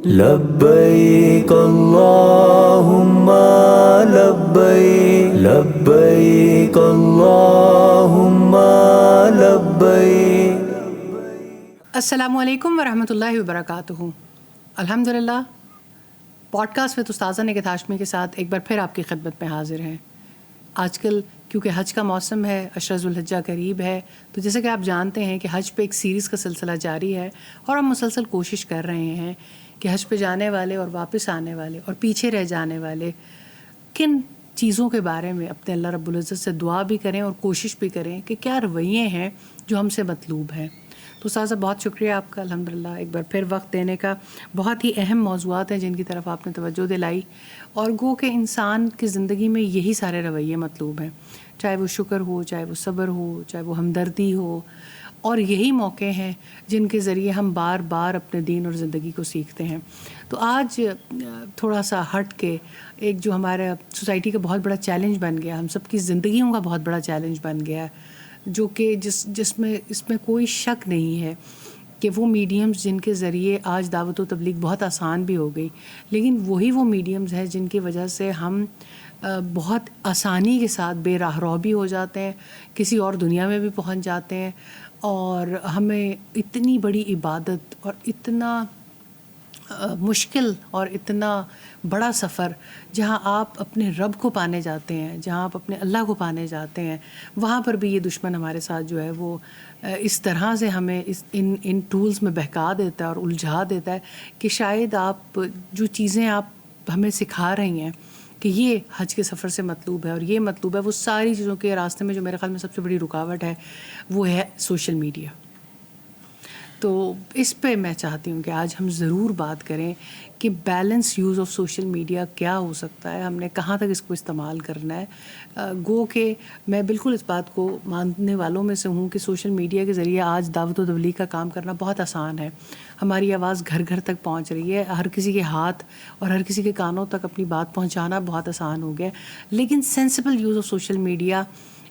لبیک اللہم لبیک لبیک اللہم لبیک۔ السلام علیکم ورحمۃ اللہ وبرکاتہ۔ الحمدللہ، پوڈ کاسٹ وتھ استاذہ نگہت ہاشمی کے ساتھ ایک بار پھر آپ کی خدمت میں حاضر ہیں۔ آج کل کیونکہ حج کا موسم ہے، عشرہ ذوالحجہ قریب ہے، تو جیسے کہ آپ جانتے ہیں کہ حج پہ ایک سیریز کا سلسلہ جاری ہے اور ہم مسلسل کوشش کر رہے ہیں کہ حج پہ جانے والے اور واپس آنے والے اور پیچھے رہ جانے والے کن چیزوں کے بارے میں اپنے اللہ رب العزت سے دعا بھی کریں اور کوشش بھی کریں کہ کیا رویے ہیں جو ہم سے مطلوب ہیں۔ تو استاذہ بہت شکریہ آپ کا، الحمدللہ ایک بار پھر وقت دینے کا۔ بہت ہی اہم موضوعات ہیں جن کی طرف آپ نے توجہ دلائی، اور گو کہ انسان کی زندگی میں یہی سارے رویے مطلوب ہیں، چاہے وہ شکر ہو، چاہے وہ صبر ہو، چاہے وہ ہمدردی ہو، اور یہی موقع ہیں جن کے ذریعے ہم بار بار اپنے دین اور زندگی کو سیکھتے ہیں۔ تو آج تھوڑا سا ہٹ کے ایک جو ہمارے سوسائٹی کا بہت بڑا چیلنج بن گیا، ہم سب کی زندگیوں کا بہت بڑا چیلنج بن گیا، جو کہ اس میں کوئی شک نہیں ہے کہ وہ میڈیمز جن کے ذریعے آج دعوت و تبلیغ بہت آسان بھی ہو گئی، لیکن وہی وہ میڈیمز ہیں جن کی وجہ سے ہم بہت آسانی کے ساتھ بے راہ رو بھی ہو جاتے ہیں، کسی اور دنیا میں بھی پہنچ جاتے ہیں، اور ہمیں اتنی بڑی عبادت اور اتنا مشکل اور اتنا بڑا سفر، جہاں آپ اپنے رب کو پانے جاتے ہیں، جہاں آپ اپنے اللہ کو پانے جاتے ہیں، وہاں پر بھی یہ دشمن ہمارے ساتھ جو ہے وہ اس طرح سے ہمیں ان ٹولز میں بہکا دیتا ہے اور الجھا دیتا ہے کہ شاید آپ جو چیزیں آپ ہمیں سکھا رہی ہیں کہ یہ حج کے سفر سے مطلوب ہے اور یہ مطلوب ہے، وہ ساری چیزوں کے راستے میں جو میرے خیال میں سب سے بڑی رکاوٹ ہے وہ ہے سوشل میڈیا۔ تو اس پہ میں چاہتی ہوں کہ آج ہم ضرور بات کریں کہ balance use of social media کیا ہو سکتا ہے، ہم نے کہاں تک اس کو استعمال کرنا ہے۔ گو کہ میں بالکل اس بات کو ماننے والوں میں سے ہوں کہ سوشل میڈیا کے ذریعے آج دعوت و تبلیغ کا کام کرنا بہت آسان ہے، ہماری آواز گھر گھر تک پہنچ رہی ہے، ہر کسی کے ہاتھ اور ہر کسی کے کانوں تک اپنی بات پہنچانا بہت آسان ہو گیا، لیکن sensible use of social media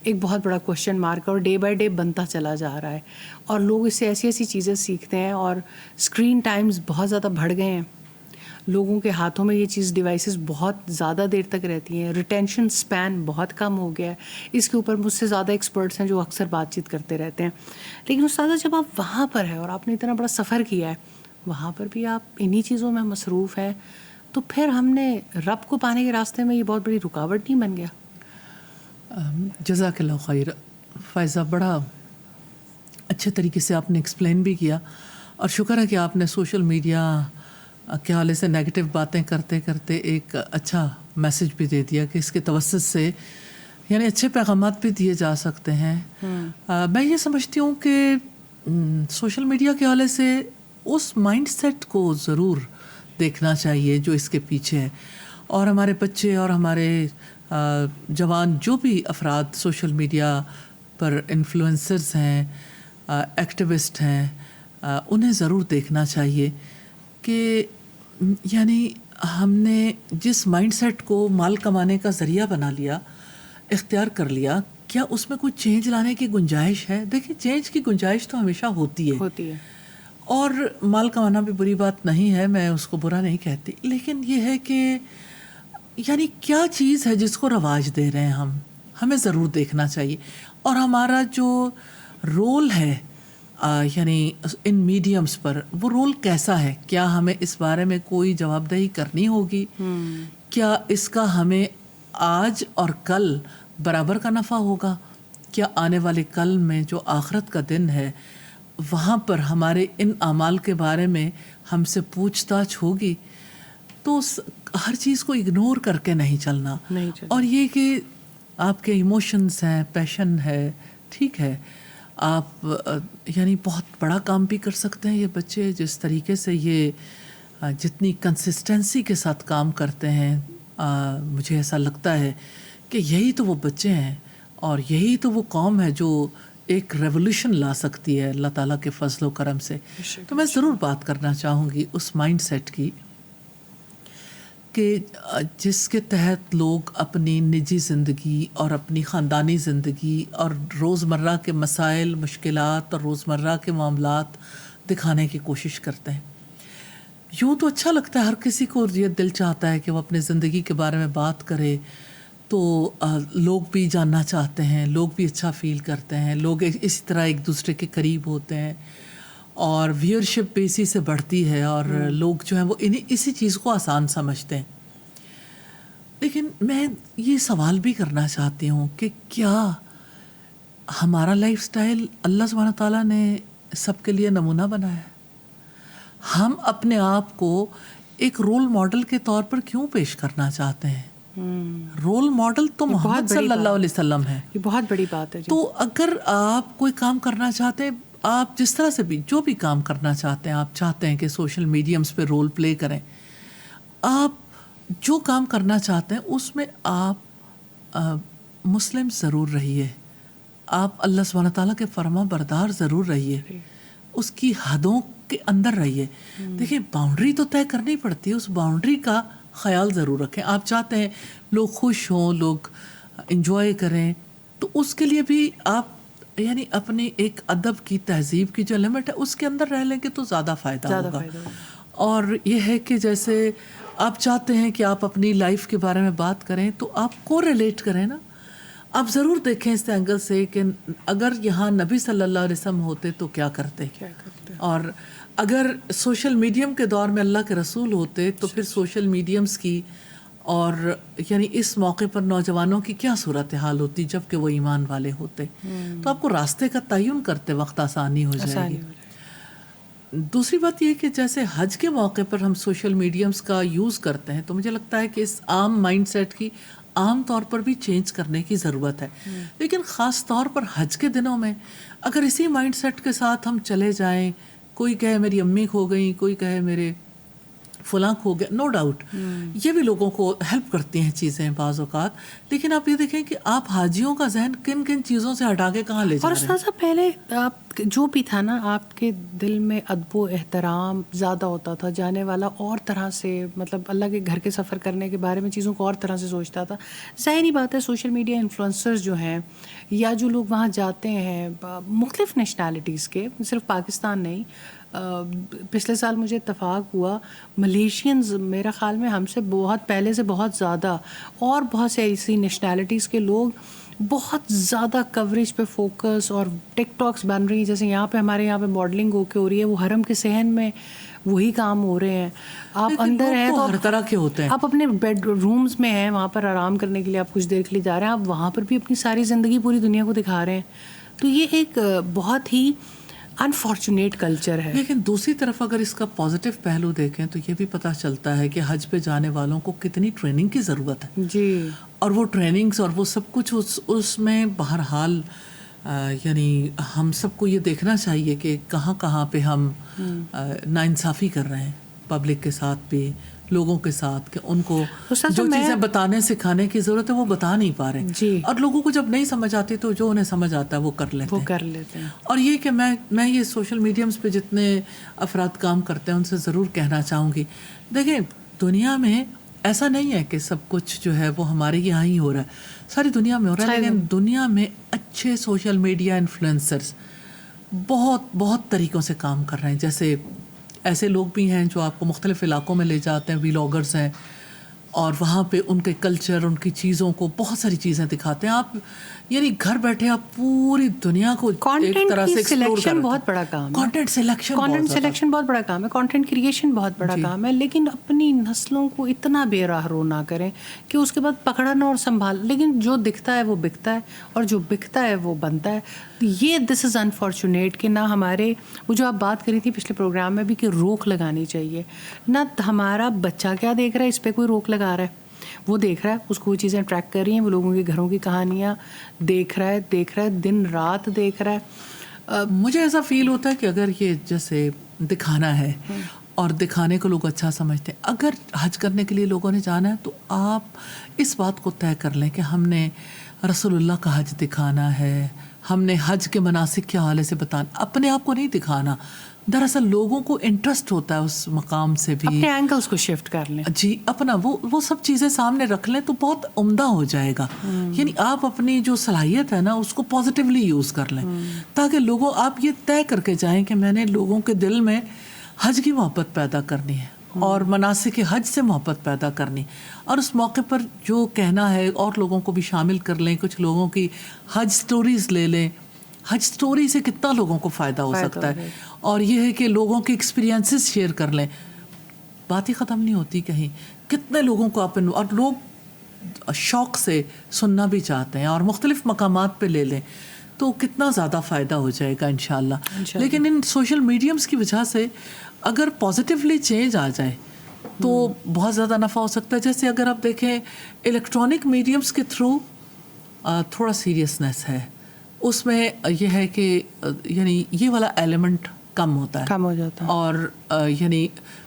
ایک بہت بڑا کوشچن مارک ہے اور ڈے بائی ڈے بنتا چلا جا رہا ہے، اور لوگ اس سے ایسی ایسی چیزیں سیکھتے ہیں، اور اسکرین ٹائمز بہت زیادہ بڑھ گئے ہیں، لوگوں کے ہاتھوں میں یہ چیز ڈیوائسز بہت زیادہ دیر تک رہتی ہیں، ریٹینشن سپین بہت کم ہو گیا ہے۔ اس کے اوپر مجھ سے زیادہ ایکسپرٹس ہیں جو اکثر بات چیت کرتے رہتے ہیں، لیکن استاذہ جب آپ وہاں پر ہیں اور آپ نے اتنا بڑا سفر کیا ہے، وہاں پر بھی آپ انہی چیزوں میں مصروف ہیں، تو پھر ہم نے رب کو پانے کے راستے میں یہ بہت بڑی رکاوٹ نہیں بن گیا؟ جزاک اللہ خیر فائزہ، بڑا اچھے طریقے سے آپ نے ایکسپلین بھی کیا، اور شکر ہے کہ آپ نے سوشل میڈیا کے حوالے سے نیگیٹو باتیں کرتے کرتے ایک اچھا میسج بھی دے دیا کہ اس کے توسط سے یعنی اچھے پیغامات بھی دیے جا سکتے ہیں۔ میں یہ سمجھتی ہوں کہ سوشل میڈیا کے حوالے سے اس مائنڈ سیٹ کو ضرور دیکھنا چاہیے جو اس کے پیچھے ہے، اور ہمارے بچے اور ہمارے جوان جو بھی افراد سوشل میڈیا پر انفلوئنسرز ہیں، ایکٹیوسٹ ہیں، انہیں ضرور دیکھنا چاہیے کہ یعنی ہم نے جس مائنڈ سیٹ کو مال کمانے کا ذریعہ بنا لیا، اختیار کر لیا، کیا اس میں کوئی چینج لانے کی گنجائش ہے؟ دیکھیں، چینج کی گنجائش تو ہمیشہ ہوتی ہے، اور مال کمانا بھی بری بات نہیں ہے، میں اس کو برا نہیں کہتی، لیکن یہ ہے کہ یعنی کیا چیز ہے جس کو رواج دے رہے ہیں ہمیں ضرور دیکھنا چاہیے، اور ہمارا جو رول ہے یعنی ان میڈیمز پر، وہ رول کیسا ہے؟ کیا ہمیں اس بارے میں کوئی جواب دہی کرنی ہوگی؟ کیا اس کا ہمیں آج اور کل برابر کا نفع ہوگا؟ کیا آنے والے کل میں جو آخرت کا دن ہے وہاں پر ہمارے ان اعمال کے بارے میں ہم سے پوچھ تاچھ ہوگی؟ تو ہر چیز کو اگنور کر کے نہیں چلنا، اور یہ کہ آپ کے ایموشنز ہیں، پیشن ہے، ٹھیک ہے، آپ یعنی بہت بڑا کام بھی کر سکتے ہیں۔ یہ بچے جس طریقے سے یہ جتنی کنسسٹنسی کے ساتھ کام کرتے ہیں، مجھے ایسا لگتا ہے کہ یہی تو وہ بچے ہیں اور یہی تو وہ قوم ہے جو ایک ریولیوشن لا سکتی ہے اللہ تعالیٰ کے فضل و کرم سے۔ تو میں ضرور بات کرنا چاہوں گی اس مائنڈ سیٹ کی کہ جس کے تحت لوگ اپنی نجی زندگی اور اپنی خاندانی زندگی اور روزمرہ کے مسائل، مشکلات اور روزمرہ کے معاملات دکھانے کی کوشش کرتے ہیں۔ یوں تو اچھا لگتا ہے، ہر کسی کو یہ دل چاہتا ہے کہ وہ اپنے زندگی کے بارے میں بات کرے، تو لوگ بھی جاننا چاہتے ہیں، لوگ بھی اچھا فیل کرتے ہیں، لوگ اسی طرح ایک دوسرے کے قریب ہوتے ہیں اور ویورشپ بھی اسی سے بڑھتی ہے، اور لوگ جو ہیں وہ اسی چیز کو آسان سمجھتے ہیں. لیکن میں یہ سوال بھی کرنا چاہتی ہوں کہ کیا ہمارا لائف سٹائل اللہ سبحانہ تعالیٰ نے سب کے لیے نمونہ بنایا ہے؟ ہم اپنے آپ کو ایک رول ماڈل کے طور پر کیوں پیش کرنا چاہتے ہیں؟ رول ماڈل تو محمد صلی اللہ علیہ وسلم ہے. یہ بہت بڑی بات ہے. تو اگر آپ کوئی کام کرنا چاہتے ہیں، آپ جس طرح سے بھی جو بھی کام کرنا چاہتے ہیں، آپ چاہتے ہیں کہ سوشل میڈیمز پہ رول پلے کریں، آپ جو کام کرنا چاہتے ہیں اس میں آپ مسلم ضرور رہیے، آپ اللہ سبحانہ تعالیٰ کے فرما بردار ضرور رہیے، اس کی حدوں کے اندر رہیے. دیکھیں، باؤنڈری تو طے کرنی پڑتی ہے، اس باؤنڈری کا خیال ضرور رکھیں. آپ چاہتے ہیں لوگ خوش ہوں، لوگ انجوائے کریں، تو اس کے لیے بھی آپ یعنی اپنی ایک ادب کی، تہذیب کی جو لمٹ ہے اس کے اندر رہ لیں گے تو زیادہ فائدہ ہوگا. اور یہ ہے کہ جیسے آپ چاہتے ہیں کہ آپ اپنی لائف کے بارے میں بات کریں تو آپ کو ریلیٹ کریں نا. آپ ضرور دیکھیں اس اینگل سے کہ اگر یہاں نبی صلی اللہ علیہ وسلم ہوتے تو کیا کرتے، اور اگر سوشل میڈیم کے دور میں اللہ کے رسول ہوتے تو پھر سوشل میڈیمز کی اور یعنی اس موقع پر نوجوانوں کی کیا صورتحال ہوتی جب کہ وہ ایمان والے ہوتے. تو آپ کو راستے کا تعین کرتے وقت آسانی ہو جائے گی. دوسری بات یہ کہ جیسے حج کے موقع پر ہم سوشل میڈیمز کا یوز کرتے ہیں، تو مجھے لگتا ہے کہ اس عام مائنڈ سیٹ کی عام طور پر بھی چینج کرنے کی ضرورت ہے. لیکن خاص طور پر حج کے دنوں میں اگر اسی مائنڈ سیٹ کے ساتھ ہم چلے جائیں، کوئی کہے میری امی کھو گئیں، کوئی کہے میرے فلاں کھو گیا، نو ڈاؤٹ یہ بھی لوگوں کو ہیلپ کرتی ہیں چیزیں بعض اوقات. لیکن آپ یہ دیکھیں کہ آپ حاجیوں کا ذہن کن کن چیزوں سے ہٹا کے کہاں لے جا رہے ہیں. اور استاذہ پہلے آپ جو بھی تھا نا، آپ کے دل میں ادب و احترام زیادہ ہوتا تھا، جانے والا اور طرح سے، مطلب اللہ کے گھر کے سفر کرنے کے بارے میں چیزوں کو اور طرح سے سوچتا تھا. ظاہری بات ہے سوشل میڈیا انفلوئنسرز جو ہیں یا جو لوگ وہاں جاتے ہیں مختلف نیشنلٹیز کے، صرف پاکستان نہیں، پچھلے سال مجھے اتفاق ہوا ملیشینز میرا خیال میں ہم سے بہت پہلے سے بہت زیادہ، اور بہت سے ایسی نیشنلٹیز کے لوگ بہت زیادہ کوریج پہ فوکس، اور ٹک ٹاکس بن رہی ہیں. جیسے یہاں پہ ہمارے یہاں پہ ماڈلنگ ہو کے ہو رہی ہے، وہ حرم کے صحن میں وہی کام ہو رہے ہیں. آپ اندر ہیں تو ہر طرح کے ہوتے ہیں، آپ اپنے بیڈ رومز میں ہیں، وہاں پر آرام کرنے کے لیے آپ کچھ دیر کے لیے جا رہے ہیں، آپ وہاں پر بھی اپنی ساری زندگی پوری دنیا کو دکھا رہے ہیں. تو یہ ایک بہت ہی انفارچونیٹ کلچر ہے. لیکن دوسری طرف اگر اس کا پازیٹیو پہلو دیکھیں تو یہ بھی پتہ چلتا ہے کہ حج پہ جانے والوں کو کتنی ٹریننگ کی ضرورت ہے. جی. اور وہ ٹریننگز اور وہ سب کچھ اس میں بہرحال یعنی ہم سب کو یہ دیکھنا چاہیے کہ کہاں کہاں پہ ہم ناانصافی کر رہے ہیں پبلک کے ساتھ بھی، لوگوں کے ساتھ، کہ ان کو جو چیزیں بتانے سکھانے کی ضرورت ہے وہ بتا نہیں پا رہے. جی. اور لوگوں کو جب نہیں سمجھ آتی تو جو انہیں سمجھ آتا ہے وہ کر لیتے ہیں. اور یہ کہ میں یہ سوشل میڈیمز پہ جتنے افراد کام کرتے ہیں ان سے ضرور کہنا چاہوں گی، دیکھیں دنیا میں ایسا نہیں ہے کہ سب کچھ جو ہے وہ ہمارے یہاں ہی ہو رہا ہے، ساری دنیا میں ہو رہا ہے. لیکن دنیا میں اچھے سوشل میڈیا انفلوئنسرز بہت بہت طریقوں سے کام کر رہے ہیں. جیسے ایسے لوگ بھی ہیں جو آپ کو مختلف علاقوں میں لے جاتے ہیں، ویلاگرز ہیں، اور وہاں پہ ان کے کلچر، ان کی چیزوں کو، بہت ساری چیزیں دکھاتے ہیں. آپ یعنی گھر بیٹھے آپ پوری دنیا کو ایک طرح سے ایکسپلور کر رہے ہیں. بہت بڑا کام ہے کانٹینٹ سلیکشن بہت بڑا کام ہے، کانٹینٹ کریشن بہت بڑا کام ہے. لیکن اپنی نسلوں کو اتنا بے راہ رو نہ کریں کہ اس کے بعد پکڑنا اور سنبھال. لیکن جو دکھتا ہے وہ بکتا ہے، اور جو بکتا ہے وہ بنتا ہے. یہ دس از انفارچونیٹ کہ نہ ہمارے وہ جو آپ بات کری تھی پچھلے پروگرام میں بھی کہ روک لگانی چاہیے، نہ ہمارا بچہ کیا دیکھ رہا ہے اس پہ کوئی روک لگا رہا ہے. وہ دیکھ رہا ہے، اس کو وہ چیزیں ٹریک کر رہی ہیں، وہ لوگوں کے گھروں کی کہانیاں دیکھ رہا ہے دن رات دیکھ رہا ہے. مجھے ایسا فیل ہوتا ہے کہ اگر یہ جیسے دکھانا ہے اور دکھانے کو لوگ اچھا سمجھتے ہیں، اگر حج کرنے کے لیے لوگوں نے جانا ہے تو آپ اس بات کو طے کر لیں کہ ہم نے رسول اللہ کا حج دکھانا ہے، ہم نے حج کے مناسک کے حوالے سے بتانا، اپنے آپ کو نہیں دکھانا. دراصل لوگوں کو انٹرسٹ ہوتا ہے اس مقام سے بھی، اپنے اینگلز کو شفٹ کر لیں. جی، اپنا وہ سب چیزیں سامنے رکھ لیں تو بہت عمدہ ہو جائے گا. یعنی آپ اپنی جو صلاحیت ہے نا اس کو پازیٹیولی یوز کر لیں، تاکہ آپ یہ طے کر کے جائیں کہ میں نے لوگوں کے دل میں حج کی محبت پیدا کرنی ہے. اور مناسک حج سے محبت پیدا کرنی, اور اس موقع پر جو کہنا ہے اور لوگوں کو بھی شامل کر لیں, کچھ لوگوں کی حج سٹوریز لے لیں. حج سٹوری سے کتنا لوگوں کو فائدہ ہو سکتا ہے, اور یہ ہے کہ لوگوں کے ایکسپیرینسز شیئر کر لیں. بات ہی ختم نہیں ہوتی کہیں, کتنے لوگوں کو آپ, اور لوگ شوق سے سننا بھی چاہتے ہیں اور مختلف مقامات پہ لے لیں, تو کتنا زیادہ فائدہ ہو جائے گا انشاءاللہ. لیکن ان سوشل میڈیمز کی وجہ سے اگر پازیٹیولی چینج آ جائے تو بہت زیادہ نفع ہو سکتا ہے. جیسے اگر آپ دیکھیں الیکٹرانک میڈیمز کے تھرو تھوڑا سیریسنس ہے, اس میں یہ ہے کہ یعنی یہ والا ایلیمنٹ کم ہوتا ہے, کم ہو جاتا ہے, اور یعنی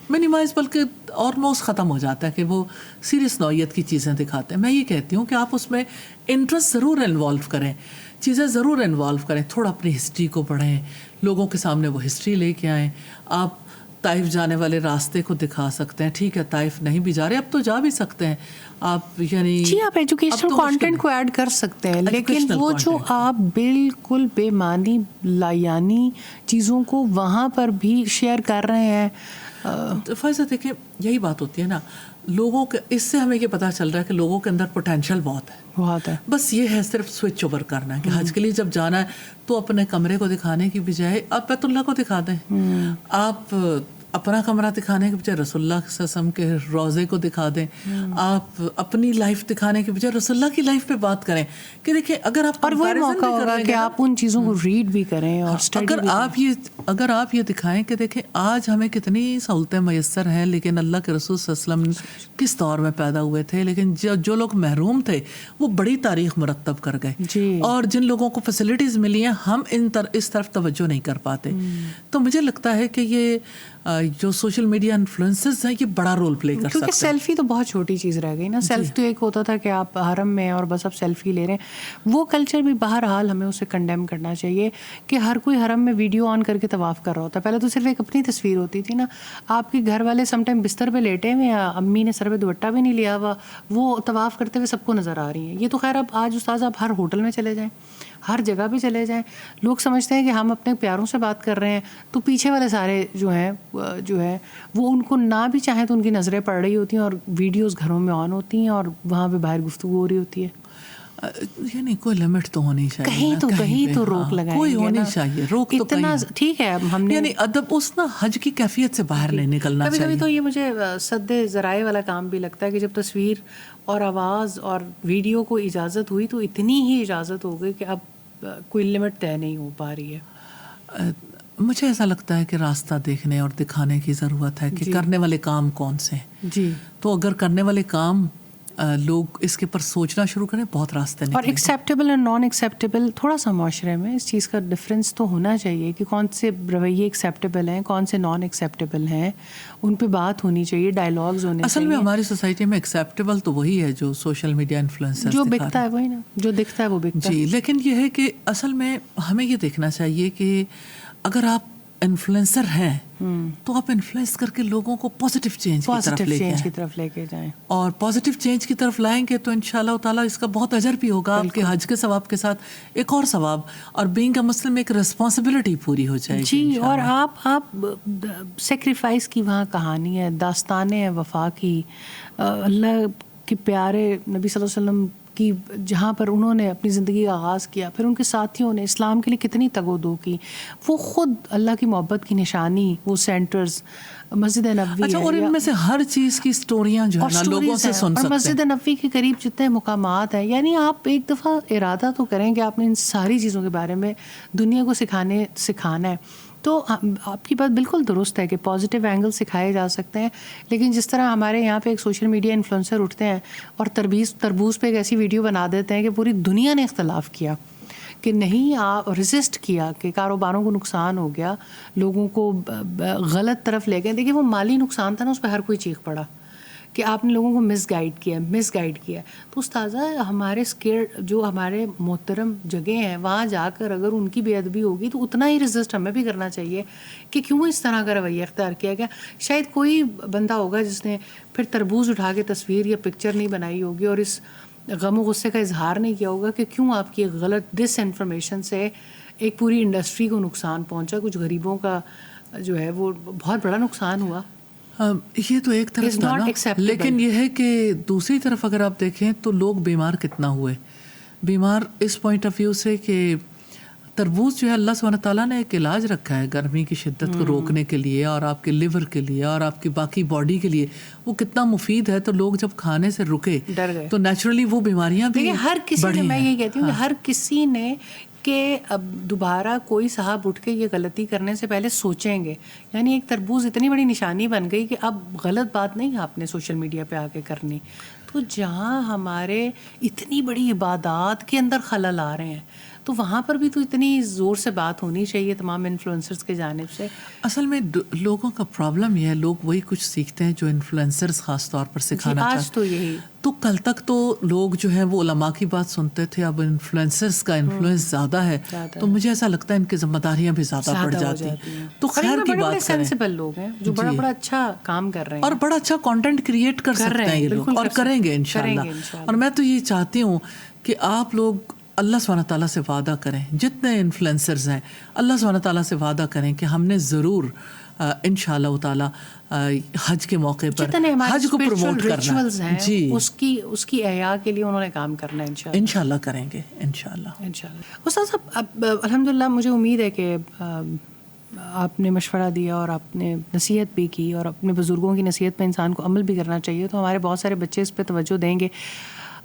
منیمائز بلکہ آلموسٹ ختم ہو جاتا ہے کہ وہ سیریس نوعیت کی چیزیں دکھاتے ہیں. میں یہ کہتی ہوں کہ آپ اس میں انٹرسٹ ضرور انوالو کریں, چیزیں ضرور انوالو کریں, تھوڑا اپنی ہسٹری کو پڑھیں, لوگوں کے سامنے وہ ہسٹری لے کے آئیں. آپ طائف جانے والے راستے کو دکھا سکتے ہیں, ٹھیک ہے طائف نہیں بھی جا رہے, اب تو جا بھی سکتے ہیں آپ, یعنی جی آپ ایجوکیشنل کانٹینٹ کو ایڈ کر سکتے ہیں, لیکن وہ جو آپ بالکل بے معنی لایانی چیزوں کو وہاں پر بھی شیئر کر رہے ہیں. فائزہ دیکھیں یہی بات ہوتی ہے نا, لوگوں کے اس سے ہمیں یہ پتہ چل رہا ہے کہ لوگوں کے اندر پوٹینشیل بہت ہے. بس یہ ہے صرف سوئچ اوور کرنا ہے کہ حج کے لیے جب جانا ہے تو اپنے کمرے کو دکھانے کی بجائے آپ بیت اللہ کو دکھا دیں, آپ اپنا کمرہ دکھانے کے بجائے رسول اللہ صلی اللہ علیہ وسلم کے روضے کو دکھا دیں, آپ اپنی لائف دکھانے کے بجائے رسول اللہ کی لائف پہ بات کریں کہ دیکھیں اگر آپ, اور وہی موقع ہوگا کہ آپ ان چیزوں کو ریڈ بھی کریں اور اگر آپ یہ دکھائیں کہ دیکھیں آج ہمیں کتنی سہولتیں میسر ہیں, لیکن اللہ کے رسول صلی اللہ علیہ وسلم کس دور میں پیدا ہوئے تھے, لیکن جو لوگ محروم تھے وہ بڑی تاریخ مرتب کر گئے, اور جن لوگوں کو فیسلٹیز ملی ہیں ہم اس طرف توجہ نہیں کر پاتے. تو مجھے لگتا ہے کہ یہ جو سوشل میڈیا انفلوئنسرز ہیں یہ بڑا رول پلے کر سکتے ہیں, کیونکہ سیلفی تو بہت چھوٹی چیز رہ گئی نا. سیلف تو ایک ہوتا تھا کہ آپ حرم میں اور بس آپ سیلفی لے رہے ہیں, وہ کلچر بھی بہرحال ہمیں اسے کنڈیم کرنا چاہیے کہ ہر کوئی حرم میں ویڈیو آن کر کے طواف کر رہا ہوتا ہے. پہلے تو صرف ایک اپنی تصویر ہوتی تھی نا, آپ کے گھر والے سم ٹائم بستر پہ لیٹے ہوئے, امی نے سر پہ دوپٹہ بھی نہیں لیا ہوا, وہ طواف کرتے ہوئے سب کو نظر آ رہی ہیں. یہ تو خیر اب آج استاذ آپ ہر ہوٹل میں چلے جائیں, ہر جگہ پہ چلے جائیں, لوگ سمجھتے ہیں کہ ہم اپنے پیاروں سے بات کر رہے ہیں, تو پیچھے والے سارے جو ہیں وہ ان کو نہ بھی چاہیں تو ان کی نظریں پڑ رہی ہوتی ہیں, اور ویڈیوز گھروں میں آن ہوتی ہیں, اور وہاں پہ باہر گفتگو ہو رہی ہوتی ہے. یعنی کوئی لمٹ تو ہونی چاہیے, کہیں تو روک لگائیں, کوئی ہونی چاہیے روک, تو اتنا ٹھیک ہے ہم نے, یعنی ادب اس نا حج کی کیفیت سے باہر نہیں نکلنا چاہیے. کبھی تو یہ مجھے سد ذرائع والا کام بھی لگتا ہے کہ جب تصویر اور آواز اور ویڈیو کو اجازت ہوئی تو اتنی ہی اجازت ہو گئی کہ اب کوئی لمٹ طے نہیں ہو پا رہی ہے. مجھے ایسا لگتا ہے کہ راستہ دیکھنے اور دکھانے کی ضرورت ہے کہ کرنے والے کام کون سے ہیں. جی, تو اگر کرنے والے کام لوگ اس کے پر سوچنا شروع کریں, بہت راستے نکلیں. اور ایکسیپٹیبل اور نان ایکسیپٹیبل تھوڑا سا معاشرے میں اس چیز کا ڈفرینس تو ہونا چاہیے کہ کون سے رویے ایکسیپٹیبل ہیں, کون سے نان ایکسیپٹیبل ہیں, ان پہ بات ہونی چاہیے, ڈائلاگز ہونے چاہیے. اصل میں ہماری سوسائٹی میں ایکسیپٹیبل تو وہی ہے جو سوشل میڈیا انفلوئنسر جو بکتا ہے, وہی نا جو دکھتا ہے وہ بکتا ہے. جی, لیکن یہ ہے کہ اصل میں ہمیں یہ دیکھنا چاہیے کہ اگر آپ انفلوئنسر ہیں تو آپ انفلوئنس کر کے لوگوں کو پازیٹیو چینج کی طرف لے کے جائیں, اور پازیٹیو چینج کی طرف لائیں گے تو انشاءاللہ تعالیٰ اس کا بہت اجر بھی ہوگا. آپ کے حج کے ثواب کے ساتھ ایک اور ثواب, اور بینگ اے مسلم ایک ریسپانسبلٹی پوری ہو جائے گی. جی, اور آپ سیکریفائس کی وہاں کہانی ہے, داستانیں ہیں وفا کی, اللہ کے پیارے نبی صلی اللہ علیہ وسلم کی جہاں پر انہوں نے اپنی زندگی کا آغاز کیا, پھر ان کے ساتھیوں نے اسلام کے لیے کتنی تگ و دو کی, وہ خود اللہ کی محبت کی نشانی, وہ سینٹرز مسجد نبوی ہے, اور ان میں سے ہر چیز کی سٹوریاں جو ہے لوگوں سے سن سکتے ہیں. اور مسجد نبوی کے قریب جتنے مقامات ہیں, یعنی آپ ایک دفعہ ارادہ تو کریں کہ آپ نے ان ساری چیزوں کے بارے میں دنیا کو سکھانا ہے. تو آپ کی بات بالکل درست ہے کہ پازیٹیو اینگل سکھائے جا سکتے ہیں, لیکن جس طرح ہمارے یہاں پہ ایک سوشل میڈیا انفلوئنسر اٹھتے ہیں اور تربوز پہ ایک ایسی ویڈیو بنا دیتے ہیں کہ پوری دنیا نے اختلاف کیا کہ نہیں, آپ ریزسٹ کیا کہ کاروباروں کو نقصان ہو گیا, لوگوں کو غلط طرف لے گئے. دیکھیے وہ مالی نقصان تھا نا, اس پہ ہر کوئی چیخ پڑا کہ آپ نے لوگوں کو مس گائیڈ کیا. تو استاذہ ہمارے جو ہمارے محترم جگہ ہیں وہاں جا کر اگر ان کی بے ادبی ہوگی تو اتنا ہی ریزسٹ ہمیں بھی کرنا چاہیے کہ کیوں اس طرح کا رویہ اختیار کیا گیا. شاید کوئی بندہ ہوگا جس نے پھر تربوز اٹھا کے تصویر یا پکچر نہیں بنائی ہوگی اور اس غم و غصے کا اظہار نہیں کیا ہوگا کہ کیوں آپ کی غلط ڈس انفارمیشن سے ایک پوری انڈسٹری کو نقصان پہنچا, کچھ غریبوں کا جو ہے وہ بہت بڑا نقصان ہوا. یہ تو ایک طرف It's تھا not نا، acceptable. لیکن یہ ہے کہ دوسری طرف اگر آپ دیکھیں تو لوگ بیمار کتنا ہوئے، بیمار اس پوائنٹ آف ویو سے کہ تربوز جو ہے اللہ سبحانہ تعالیٰ نے ایک علاج رکھا ہے گرمی کی شدت کو روکنے کے لیے اور آپ کے لیور کے لیے اور آپ کی باقی باڈی کے لیے، وہ کتنا مفید ہے. تو لوگ جب کھانے سے رکے ڈر گئے تو نیچرلی وہ بیماریاں بھی ہر کسی نے، میں یہ کہتی ہوں کہ ہر کسی نے کہ اب دوبارہ کوئی صاحب اٹھ کے یہ غلطی کرنے سے پہلے سوچیں گے. یعنی ایک تربوز اتنی بڑی نشانی بن گئی کہ اب غلط بات نہیں آپ نے سوشل میڈیا پہ آ کے کرنی. تو جہاں ہمارے اتنی بڑی عبادات کے اندر خلل آ رہے ہیں تو وہاں پر بھی تو اتنی زور سے بات ہونی چاہیے تمام انفلوئنسرز کے جانب سے. اصل میں لوگوں کا پرابلم یہ ہے، لوگ وہی کچھ سیکھتے ہیں جو انفلوئنسرز خاص طور پر سکھانا چاہتے ہیں. آج تو یہی تو کل تک تو لوگ جو ہیں وہ علماء کی بات سنتے تھے، اب انفلوئنسرز کا انفلوئنس زیادہ ہے تو مجھے ایسا لگتا ہے ان کی ذمہ داریاں بھی زیادہ بڑھ جاتی ہیں. تو خیر کی بات کریں، سینسیبل لوگ ہیں جو بڑا بڑا اچھا کام کر رہے ہیں اور بڑا اچھا کانٹینٹ کریٹ کر سکتے ہیں یہ لوگ، اور کریں گے انشاءاللہ. اور میں تو یہ چاہتی ہوں کہ آپ لوگ اللہ سبحانہ تعالیٰ سے وعدہ کریں، جتنے انفلوئنسرز ہیں اللہ سبحانہ تعالیٰ سے وعدہ کریں کہ ہم نے ضرور انشاءاللہ تعالیٰ حج کے موقع پر حج کو پروموٹ کرنا ہے. جی اس کی احیاء کے لیے انہوں نے کام کرنا ہے انشاءاللہ کریں گے انشاءاللہ. استاد صاحب اب الحمدللہ مجھے امید ہے کہ آپ نے مشورہ دیا اور آپ نے نصیحت بھی کی اور اپنے بزرگوں کی نصیحت پہ انسان کو عمل بھی کرنا چاہیے، تو ہمارے بہت سارے بچے اس پہ توجہ دیں گے.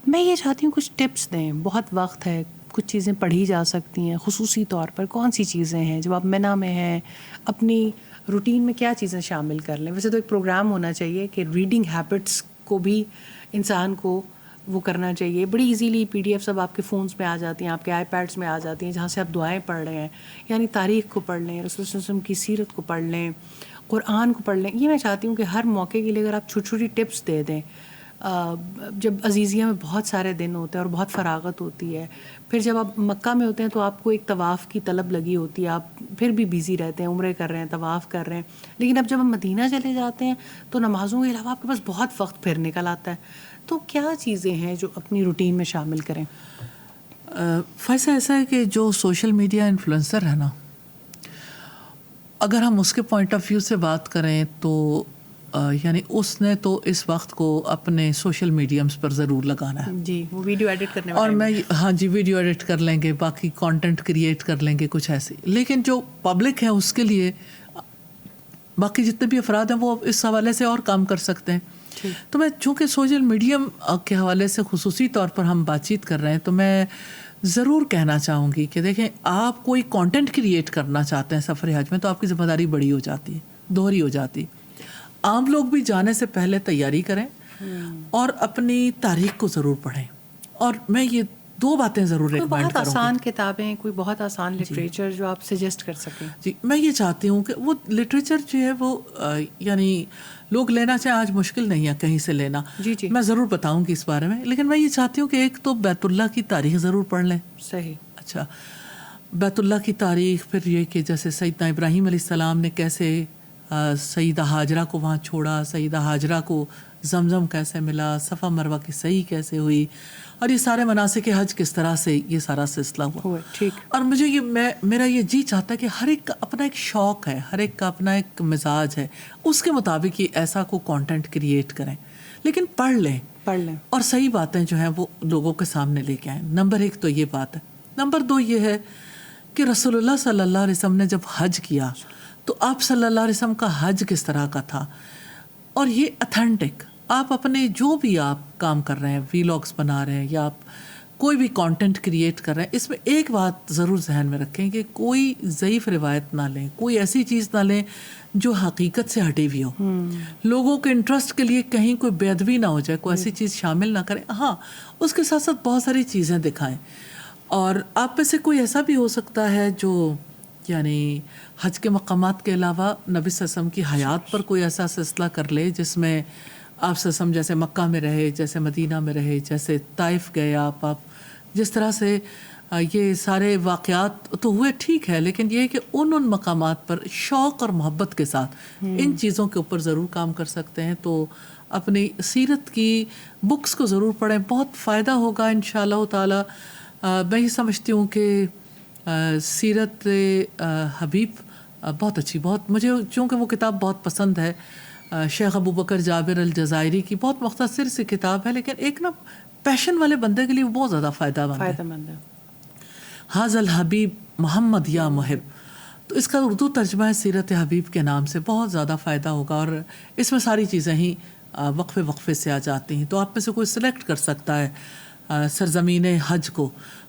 میں یہ چاہتی ہوں کچھ ٹپس دیں، بہت وقت ہے، کچھ چیزیں پڑھی جا سکتی ہیں، خصوصی طور پر کون سی چیزیں ہیں جب آپ منا میں ہیں اپنی روٹین میں کیا چیزیں شامل کر لیں. ویسے تو ایک پروگرام ہونا چاہیے کہ ریڈنگ ہیبٹس کو بھی انسان کو وہ کرنا چاہیے. بڑی ایزیلی پی ڈی ایف سب آپ کے فونس میں آ جاتی ہیں، آپ کے آئی پیڈس میں آ جاتی ہیں، جہاں سے آپ دعائیں پڑھ رہے ہیں. یعنی تاریخ کو پڑھ لیں، رسول اللہ صلی اللہ علیہ وسلم کی سیرت کو پڑھ لیں، قرآن کو پڑھ لیں. یہ میں چاہتی ہوں کہ ہر موقع کے لیے اگر آپ چھوٹی چھوٹی ٹپس دے دیں. جب عزیزیہ میں بہت سارے دن ہوتے ہیں اور بہت فراغت ہوتی ہے، پھر جب آپ مکہ میں ہوتے ہیں تو آپ کو ایک طواف کی طلب لگی ہوتی ہے، آپ پھر بھی بیزی رہتے ہیں، عمرے کر رہے ہیں، طواف کر رہے ہیں. لیکن اب جب ہم مدینہ چلے جاتے ہیں تو نمازوں کے علاوہ آپ کے پاس بہت وقت پھر نکل آتا ہے. تو کیا چیزیں ہیں جو اپنی روٹین میں شامل کریں؟ فیصلہ ایسا ہے کہ جو سوشل میڈیا انفلوئنسر ہے نا، اگر ہم اس کے پوائنٹ آف ویو سے بات کریں تو یعنی اس نے تو اس وقت کو اپنے سوشل میڈیمز پر ضرور لگانا ہے. جی وہ ویڈیو ایڈٹ کرنے اور میں ہاں جی ویڈیو ایڈٹ کر لیں گے، باقی کانٹینٹ کریٹ کر لیں گے کچھ ایسے. لیکن جو پبلک ہے اس کے لیے باقی جتنے بھی افراد ہیں وہ اس حوالے سے اور کام کر سکتے ہیں. تو میں چونکہ سوشل میڈیم کے حوالے سے خصوصی طور پر ہم بات چیت کر رہے ہیں تو میں ضرور کہنا چاہوں گی کہ دیکھیں آپ کوئی کانٹینٹ کریٹ کرنا چاہتے ہیں سفر حج میں تو آپ کی ذمہ داری بڑی ہو جاتی ہے، دوہری ہو جاتی. عام لوگ بھی جانے سے پہلے تیاری کریں اور اپنی تاریخ کو ضرور پڑھیں. اور میں یہ دو باتیں ضرور ریکمینڈ کروں گی. بہت آسان کتابیں، کوئی بہت آسان لٹریچر جو آپ سجیسٹ کر سکیں. جی میں یہ چاہتی ہوں کہ وہ لٹریچر جو ہے وہ یعنی لوگ لینا چاہیں، آج مشکل نہیں ہے کہیں سے لینا. جی میں ضرور بتاؤں گی اس بارے میں. لیکن میں یہ چاہتی ہوں کہ ایک تو بیت اللہ کی تاریخ ضرور پڑھ لیں. صحیح. اچھا، بیت اللہ کی تاریخ، پھر یہ کہ جیسے سیدنا ابراہیم علیہ السلام نے کیسے سیدہ ہاجرہ کو وہاں چھوڑا، سیدہ ہاجرہ کو زمزم کیسے ملا، صفا مروہ کی صحیح کیسے ہوئی، اور یہ سارے مناسک حج کس طرح سے یہ سارا سلسلہ ہوا. ٹھیک. اور مجھے یہ میرا یہ جی چاہتا ہے کہ ہر ایک کا اپنا ایک شوق ہے، ہر ایک کا اپنا ایک مزاج ہے، اس کے مطابق یہ ایسا کو کانٹینٹ کریٹ کریں. لیکن پڑھ لیں اور صحیح باتیں جو ہیں وہ لوگوں کے سامنے لے کے آئیں. نمبر 1 تو یہ بات ہے. نمبر 2 یہ ہے کہ رسول اللہ صلی اللہ علیہ وسلم نے جب حج کیا تو آپ صلی اللہ علیہ وسلم کا حج کس طرح کا تھا، اور یہ اتھینٹک آپ اپنے جو بھی آپ کام کر رہے ہیں، ویلاگس بنا رہے ہیں یا آپ کوئی بھی کانٹینٹ کریٹ کر رہے ہیں، اس میں ایک بات ضرور ذہن میں رکھیں کہ کوئی ضعیف روایت نہ لیں، کوئی ایسی چیز نہ لیں جو حقیقت سے ہٹی ہوئی ہو. لوگوں کے انٹرسٹ کے لیے کہیں کوئی بے ادبی نہ ہو جائے، کوئی ایسی چیز شامل نہ کریں. ہاں اس کے ساتھ ساتھ بہت ساری چیزیں دکھائیں. اور آپ میں سے کوئی ایسا بھی ہو سکتا ہے جو یعنی حج کے مقامات کے علاوہ نبی صلی اللہ علیہ وسلم کی حیات پر کوئی ایسا سلسلہ کر لے جس میں آپ صلی اللہ علیہ وسلم جیسے مکہ میں رہے، جیسے مدینہ میں رہے، جیسے طائف گئے آپ جس طرح سے یہ سارے واقعات تو ہوئے، ٹھیک ہے. لیکن یہ کہ ان مقامات پر شوق اور محبت کے ساتھ ان چیزوں کے اوپر ضرور کام کر سکتے ہیں. تو اپنی سیرت کی بکس کو ضرور پڑھیں، بہت فائدہ ہوگا انشاءاللہ تعالی. میں یہ سمجھتی ہوں کہ سیرت حبیب بہت اچھی، بہت مجھے چونکہ وہ کتاب بہت پسند ہے، شیخ ابو بکر جابر الجزائری کی بہت مختصر سی کتاب ہے، لیکن ایک نا پیشن والے بندے کے لیے وہ بہت زیادہ فائدہ مند ہے. حاض الحبیب محمد یا محب، تو اس کا اردو ترجمہ ہے سیرت حبیب کے نام سے. بہت زیادہ فائدہ ہوگا، اور اس میں ساری چیزیں ہی وقفے سے آ جاتی ہیں. تو آپ میں سے کوئی سلیکٹ کر سکتا ہے سرزمین حج کو،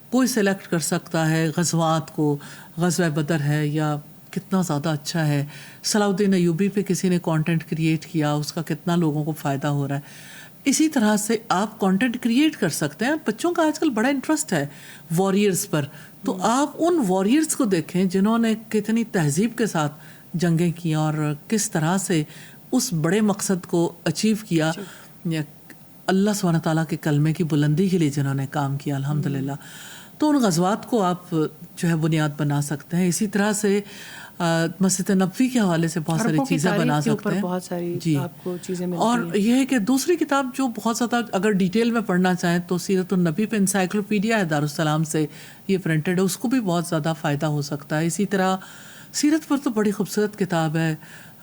کوئی سلیکٹ کر سکتا ہے غزوات کو، غزوہ بدر ہے یا کتنا زیادہ اچھا ہے. صلاح الدین ایوبی پہ کسی نے کانٹینٹ کریٹ کیا، اس کا کتنا لوگوں کو فائدہ ہو رہا ہے. اسی طرح سے آپ کانٹینٹ کریٹ کر سکتے ہیں. بچوں کا آج کل بڑا انٹرسٹ ہے واریئرز پر، تو آپ ان واریئرز کو دیکھیں جنہوں نے کتنی تہذیب کے ساتھ جنگیں کی اور کس طرح سے اس بڑے مقصد کو اچیو کیا، اللہ سبحانہ تعالیٰ کے کلمے کی بلندی کے لیے جنہوں نے کام کیا الحمدللہ. تو ان غزوات کو آپ جو ہے بنیاد بنا سکتے ہیں. اسی طرح سے مسجد نبوی کے حوالے سے بہت ساری چیزیں بنا سکتے ہیں. بہت ساری جی، آپ کو چیزیں ملتی اور ہیں. یہ ہے کہ دوسری کتاب جو بہت زیادہ اگر ڈیٹیل میں پڑھنا چاہیں تو سیرت النبی پہ انسائکلوپیڈیا ہے دارالسلام سے، یہ پرنٹڈ ہے، اس کو بھی بہت زیادہ فائدہ ہو سکتا ہے. اسی طرح سیرت پر تو بڑی خوبصورت کتاب ہے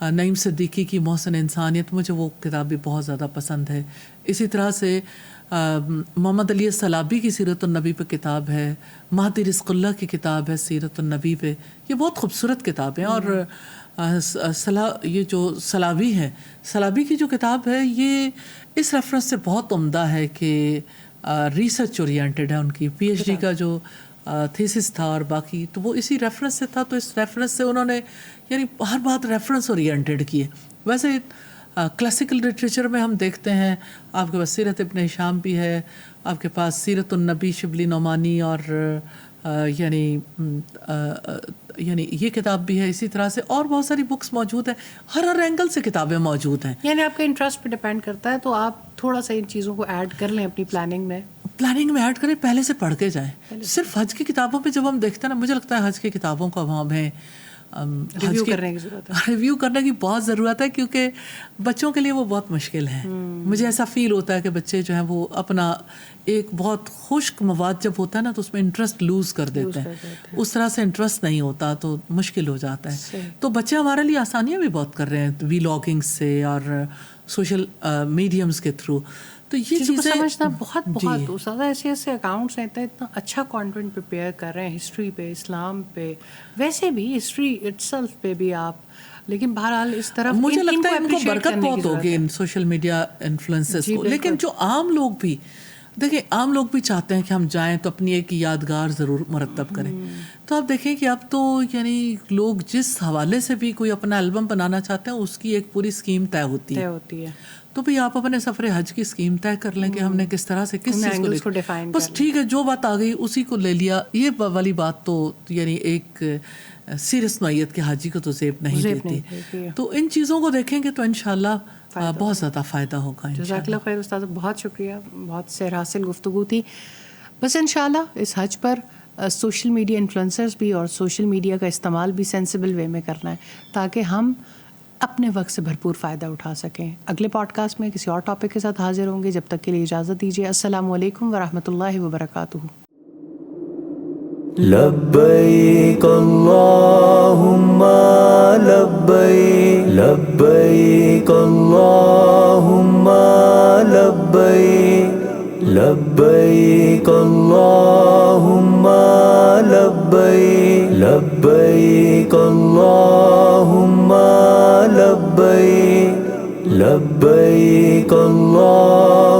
نعیم صدیقی کی محسن انسانیت، مجھے وہ کتاب بھی بہت زیادہ پسند ہے. اسی طرح سے محمد علی السلابی کی سیرت النبی پہ کتاب ہے، مہدی رزق اللہ کی کتاب ہے سیرت النبی پہ. یہ بہت خوبصورت کتاب ہے. اور یہ جو سلابی ہے، سلابی کی جو کتاب ہے یہ اس ریفرنس سے بہت عمدہ ہے کہ ریسرچ اورینٹڈ ہے. ان کی پی ایچ ڈی کا جو تھیسس تھا اور باقی تو وہ اسی ریفرنس سے تھا. تو اس ریفرنس سے انہوں نے یعنی ہر بات ریفرنس اورینٹڈ کی ہے. ویسے کلاسیکل لٹریچر میں ہم دیکھتے ہیں آپ کے پاس سیرت ابن ہشام بھی ہے، آپ کے پاس سیرت النبی شبلی نعمانی اور یعنی یہ کتاب بھی ہے. اسی طرح سے اور بہت ساری بکس موجود ہیں، ہر اینگل سے کتابیں موجود ہیں. یعنی آپ کا انٹرسٹ پہ ڈپینڈ کرتا ہے، تو آپ تھوڑا سا ان چیزوں کو ایڈ کر لیں اپنی پلاننگ میں ایڈ کریں، پہلے سے پڑھ کے جائیں. صرف حج کی کتابوں پہ جب ہم دیکھتے ہیں نا، مجھے لگتا ہے حج کی کتابوں کو ہمیں ریویو کرنے کی ضرورت ہے. ریویو کرنے کی بہت ضرورت ہے، کیونکہ بچوں کے لیے وہ بہت مشکل ہے. مجھے ایسا فیل ہوتا ہے کہ بچے جو ہیں وہ اپنا ایک بہت خشک مواد جب ہوتا ہے نا تو اس میں انٹرسٹ لوز کر دیتے ہیں. اس طرح سے انٹرسٹ نہیں ہوتا تو مشکل ہو جاتا ہے. تو بچے ہمارے لیے آسانیاں بھی بہت کر رہے ہیں وی لاگنگ سے اور سوشل میڈیمز کے تھرو. تو یہ چیزیں سمجھنا بہت زیادہ ایسے اکاؤنٹس ہیں اتنا اچھا کانٹینٹ پریپیئر کر رہے ہیں ہسٹری پہ، اسلام پہ، ویسے بھی ہسٹری اٹ سیلف پہ بھی آپ. لیکن بہرحال اس طرح مجھے لگتا ہے ان کو برکت بہت ہوگی ان سوشل میڈیا انفلوئنسز کو. لیکن جو عام لوگ بھی دیکھیں، عام لوگ بھی چاہتے ہیں کہ ہم جائیں تو اپنی ایک یادگار ضرور مرتب کریں. تو آپ دیکھیں کہ اب تو یعنی لوگ جس حوالے سے بھی کوئی اپنا البم بنانا چاہتے ہیں اس کی ایک پوری اسکیم طے ہوتی ہے. تو بھی آپ اپنے سفر حج کی اسکیم طے کر لیں کہ ہم نے کس طرح سے کس چیز کو ڈیفائن، بس ٹھیک ہے جو بات آ گئی اسی کو لے لیا. یہ والی بات تو یعنی ایک سیریس نوعیت کے حاجی کو تو زیب نہیں دیتی. تو ان چیزوں کو دیکھیں گے تو انشاءاللہ بہت زیادہ فائدہ ہوگا. جزاک اللہ خیر استاد، بہت شکریہ، بہت سیر حاصل گفتگو تھی. بس انشاءاللہ اس حج پر سوشل میڈیا انفلوئنسرز بھی اور سوشل میڈیا کا استعمال بھی سینسیبل وے میں کرنا ہے تاکہ ہم اپنے وقت سے بھرپور فائدہ اٹھا سکیں. اگلے پوڈ کاسٹ میں کسی اور ٹاپک کے ساتھ حاضر ہوں گے. جب تک کے لیے اجازت دیجیے. السلام علیکم ورحمۃ اللہ وبرکاتہ. لبیک اللہم لبیک، لبیک اللہم لبیک، لبیک اللہم لبیک، لبیک اللہم لبیک، لبیک اللہ